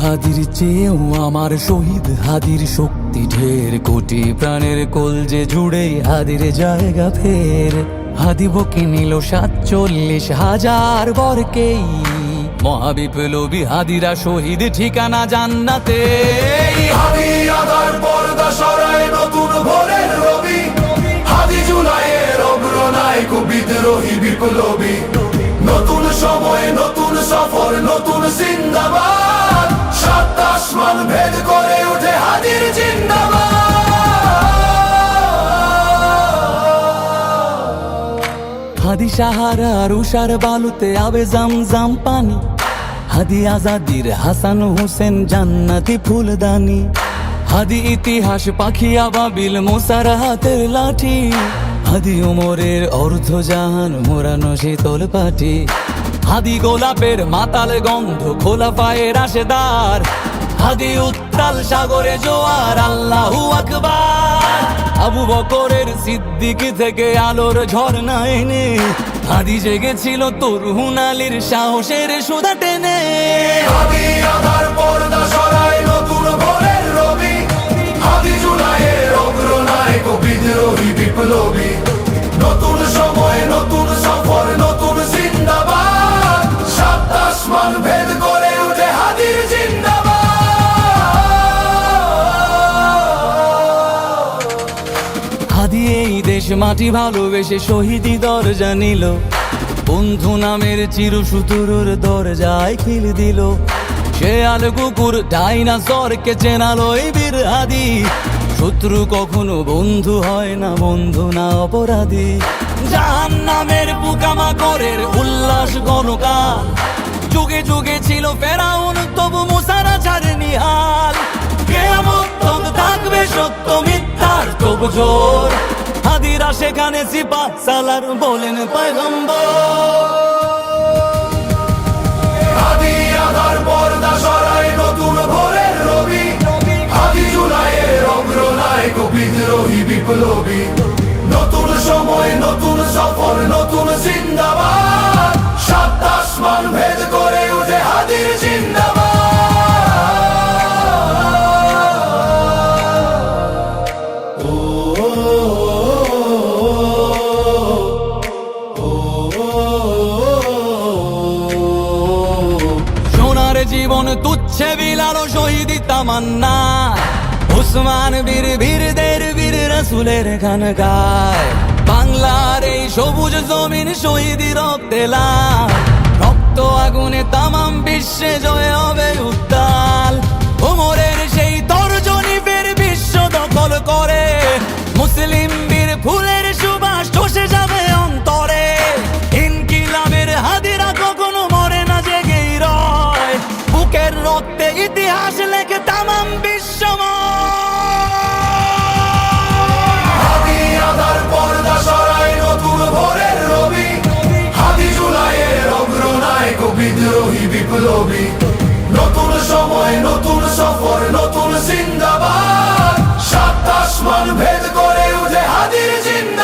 হাদির চেয়েও আমার শহীদ হাদির শক্তি ঢের, কোটি প্রাণের কলজে জুড়ে হাদির জায়গা ফের। হাদি বকে নিল ৪৭,০০০ বরকেই, মহাবিপ্লবী হাদিরা শহীদ ঠিকানা জান্নাতে। হাদি আদার পর্দা সরায় নতুন ভোরের রবি, হাদি জুলাইয়ের অগ্রনায়ক বিদ্রোহী বিপ্লবী। নতুন সময় নতুন সফর নতুন জিন্দাবাদ, সাত আসমান ভেদ করে ওঠে হাদির জিন্দাবাদ। হাদি সাহারার উষার বালুতে আবে জামজাম পানি, হাদি আজাদির হাসান হোসেন জান্নাতি ফুলদানি। হাদি ইতিহাস পাখি আবাবিল মুসার হাতের লাঠি, হাদি ওমরের অর্ধজাহান মোরানো শীতল পাটি। হাদি গোলাপের মাতাল গন্ধ খোলা পায়ের রাশেদার, হাদি উত্তাল সাগরে জোয়ার আল্লাহু আকবার। আবু বকরের সিদ্দিক থেকে আলোর ঝর্ণা এনে, হাদি জেগেছিল তরুণ আলীর সাহসের সুধা টেনে। হাদি আধার পর্দা সরায় নতুন ভোরের রবি, হাদি জুলাইয়ের অগ্রনায়ক বিদ্রোহী বিপ্লবী। নতুন সময় নতুন সফর নতুন জিন্দাবাদ, সাত আসমান ভেদ করে ওঠে হাদির জিন্দাবাদ। হাদি এই দেশ মাটি ভালোবেসে শহীদি দরজা নিল, বন্ধু নামের চিরসুতুরুর দরজায় খিল দিল। শেয়াল কুকুর ডাইনাসরকে চেনালো এই বীর হাদি, শত্রু কখনো বন্ধু হয় না, বন্ধু না অপরাধী। জাহান্নামের পোকামাকড়ের উল্লাস গণকাল, যুগে যুগে ছিল ফেরাউন তবু মুসারা ছাড়েনি হাল। কিয়ামত তক থাকবে সত্য মিথ্যার তবু জোর, হাদিরা সেখানে সিপাহ সালার বলেন পয়গম্বর। হাদি আধার পর্দা সরায় নতুন ভোরের রবি, হাদি জুলাইয়ের অগ্রনায়ক বিদ্রোহী বিপ্লবী। নতুন সময় নতুন সফর নতুন জিন্দাবাদ, সাত আসমান ভেদ করে ওঠে হাদির জিন্দাবাদ। সোনার জীবন তুচ্ছে বিলালো শহীদি তামান্না, উসমান বীর বীরদের বীর রাসূলের গান গায়। বাংলার এই সবুজ জমিন শহীদি রক্তে লাল, রক্ত আগুনে তামাম বিশ্বে জয় হবে উত্তাল। ওমরের সেই তর্জনী ফের বিশ্ব দখল করে, মুসলিম বীর ফুলের সুবাস চষে যাবে অন্তরে। ইনকিলাবের হাদিরা কখনো মরে না, জেগেই রয়, বুকের রক্তে ইতিহাস লেখে তামাম বিশ্বময়। হাদি আধার পর্দা সরায় নতুন ভোরের রবি, হাদি জুলাইয়ের অগ্রনায়ক বিদ্রোহী বিপ্লবী। নতুন সময় নতুন সফর নতুন জিন্দাবাদ, সাত আসমান ভেদ করে ওঠে হাদির জিন্দাবাদ।